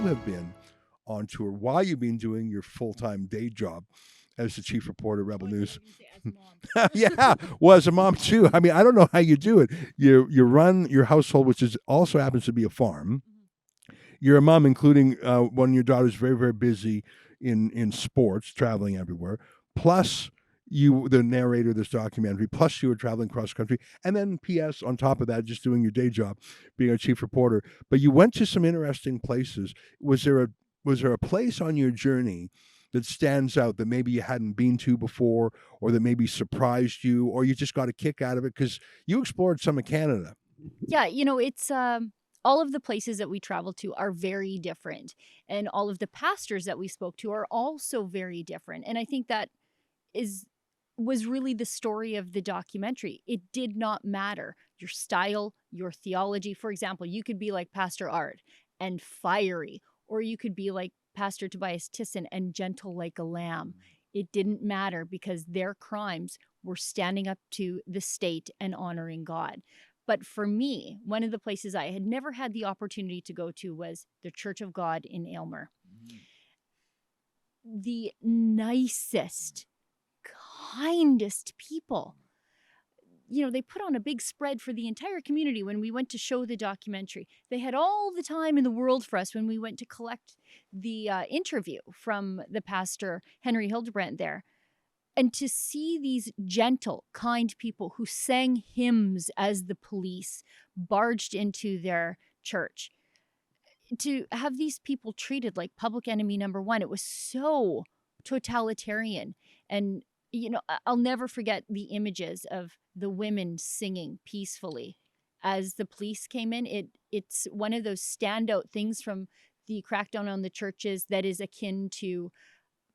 have been on tour while you've been doing your full-time day job as the chief reporter at Rebel News. Yeah, well, as a mom too. I mean, I don't know how you do it. You run your household, which is also happens to be a farm. You're a mom, including one of your daughters, very very busy in sports, traveling everywhere. Plus, you the narrator of this documentary. Plus, you were traveling cross country, and then P.S. on top of that, just doing your day job, being a chief reporter. But you went to some interesting places. Was there a place on your journey that stands out that maybe you hadn't been to before, or that maybe surprised you, or you just got a kick out of it because you explored some of Canada? Yeah, it's all of the places that we travel to are very different, and all of the pastors that we spoke to are also very different. And I think that is was really the story of the documentary. It did not matter your style, your theology. For example, you could be like Pastor Art and fiery, or you could be like Pastor Tobias Tiessen and gentle like a lamb. It didn't matter because their crimes were standing up to the state and honoring God. But for me, one of the places I had never had the opportunity to go to was the Church of God in Aylmer. The nicest, kindest people. They put on a big spread for the entire community when we went to show the documentary. They had all the time in the world for us when we went to collect the interview from the pastor, Henry Hildebrandt, there. And to see these gentle, kind people who sang hymns as the police barged into their church, to have these people treated like public enemy number one, it was so totalitarian. And, I'll never forget the images of the women singing peacefully as the police came in. It's one of those standout things from the crackdown on the churches that is akin to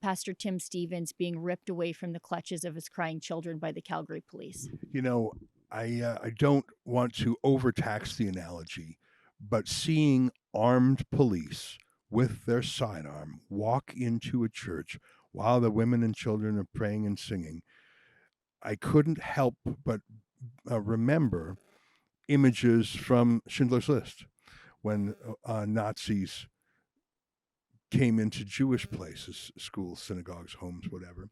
Pastor Tim Stevens being ripped away from the clutches of his crying children by the Calgary police. You know, I don't want to overtax the analogy, but seeing armed police with their sidearm walk into a church while the women and children are praying and singing, I couldn't help but remember images from Schindler's List when Nazis came into Jewish places, schools, synagogues, homes, whatever.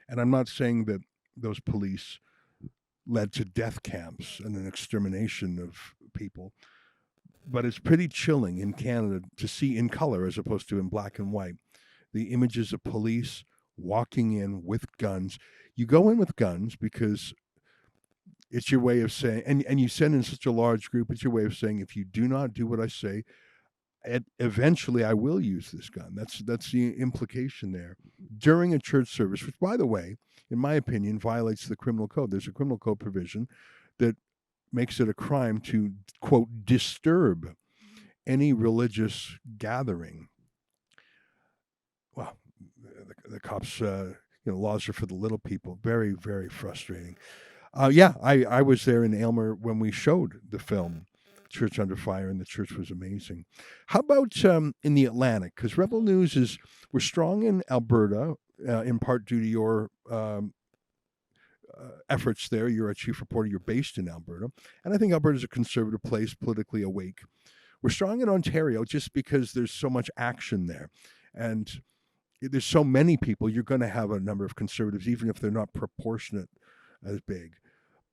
And I'm not saying that those police led to death camps and an extermination of people, but it's pretty chilling in Canada to see in color as opposed to in black and white the images of police walking in with guns. You go in with guns because it's your way of saying, and you send in such a large group, it's your way of saying, if you do not do what I say, eventually I will use this gun. That's the implication there during a church service, which, by the way, in my opinion, violates the criminal code. There's a criminal code provision that makes it a crime to, quote, disturb any religious gathering. Well, the cops, laws are for the little people. Very, very frustrating. I was there in Aylmer when we showed the film Church Under Fire, and the church was amazing. How about in the Atlantic? Because Rebel News we're strong in Alberta, in part due to your efforts there. You're a chief reporter. You're based in Alberta. And I think Alberta is a conservative place, politically awake. We're strong in Ontario just because there's so much action there. And there's so many people, you're going to have a number of conservatives, even if they're not proportionate as big.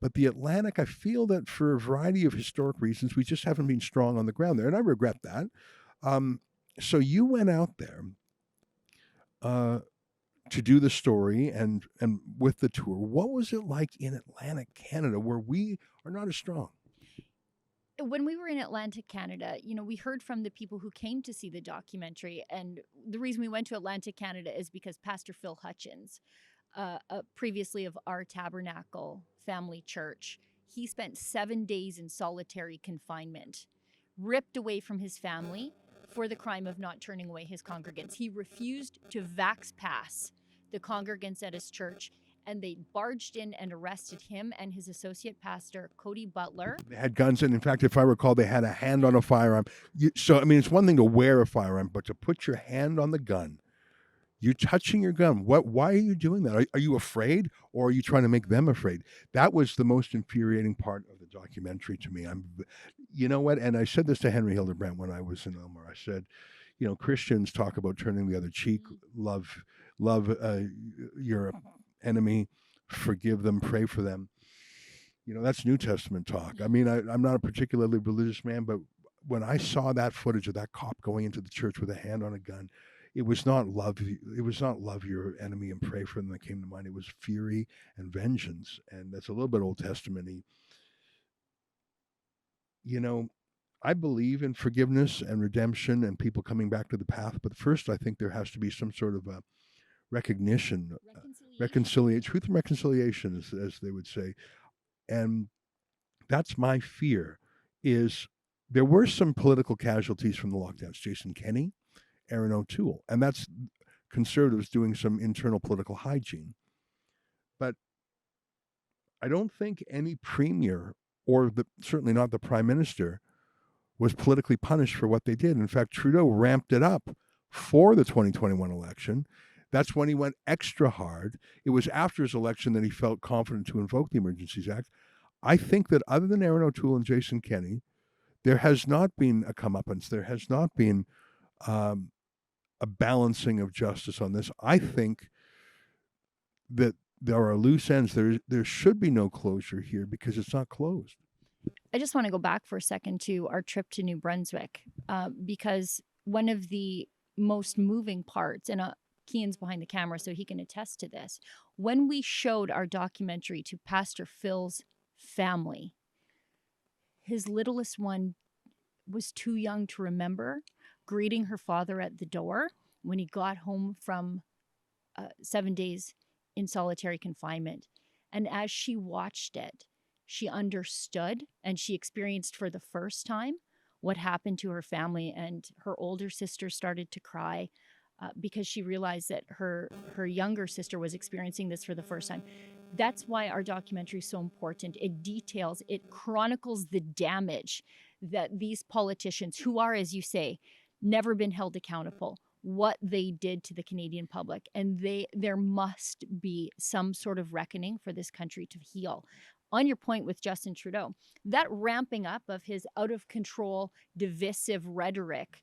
But the Atlantic, I feel that for a variety of historic reasons, we just haven't been strong on the ground there. And I regret that. So you went out there to do the story and with the tour. What was it like in Atlantic Canada, where we are not as strong? When we were in Atlantic Canada, we heard from the people who came to see the documentary. And the reason we went to Atlantic Canada is because Pastor Phil Hutchins, previously of Our Tabernacle Family Church, he spent 7 days in solitary confinement, ripped away from his family for the crime of not turning away his congregants. He refused to vax pass the congregants at his church, and they barged in and arrested him and his associate pastor, Cody Butler. They had guns, and in fact, if I recall, they had a hand on a firearm. So, I mean, it's one thing to wear a firearm, but to put your hand on the gun, you're touching your gun. Why are you doing that? Are you afraid, or are you trying to make them afraid? That was the most infuriating part of the documentary to me. You know what? And I said this to Henry Hildebrandt when I was in Elmer. I said, Christians talk about turning the other cheek, love your enemy, forgive them, pray for them. That's New Testament talk. I mean, I'm not a particularly religious man, but when I saw that footage of that cop going into the church with a hand on a gun, it was not love. It was not love your enemy and pray for them that came to mind. It was fury and vengeance, and that's a little bit Old Testament-y. I believe in forgiveness and redemption and people coming back to the path, but first I think there has to be some sort of a recognition, reconciliation, truth and reconciliation, as they would say. And that's my fear, is there were some political casualties from the lockdowns. Jason Kenney, Aaron O'Toole, and that's conservatives doing some internal political hygiene. But I don't think any premier, or certainly not the prime minister, was politically punished for what they did. In fact, Trudeau ramped it up for the 2021 election. That's when he went extra hard. It was after his election that he felt confident to invoke the Emergencies Act. I think that other than Aaron O'Toole and Jason Kenney, there has not been a comeuppance. There has not been a balancing of justice on this. I think that there are loose ends. There should be no closure here because it's not closed. I just want to go back for a second to our trip to New Brunswick, because one of the most moving parts, and Kean's behind the camera so he can attest to this, when we showed our documentary to Pastor Phil's family, his littlest one was too young to remember greeting her father at the door when he got home from 7 days in solitary confinement. And as she watched it, she understood and she experienced for the first time what happened to her family. And her older sister started to cry because she realized that her younger sister was experiencing this for the first time. That's why our documentary is so important. It chronicles the damage that these politicians, who are, as you say, never been held accountable, what they did to the Canadian public. And there must be some sort of reckoning for this country to heal. On your point with Justin Trudeau, that ramping up of his out-of-control, divisive rhetoric,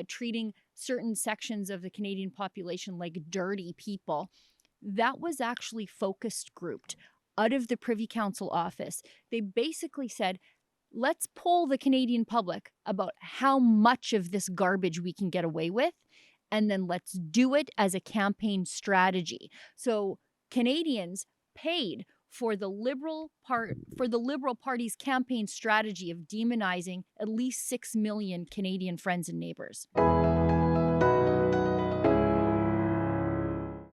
treating certain sections of the Canadian population like dirty people, that was actually focus grouped out of the Privy Council office. They basically said, let's poll the Canadian public about how much of this garbage we can get away with, and then let's do it as a campaign strategy. So Canadians paid for the Liberal Party's campaign strategy of demonizing at least 6 million Canadian friends and neighbors.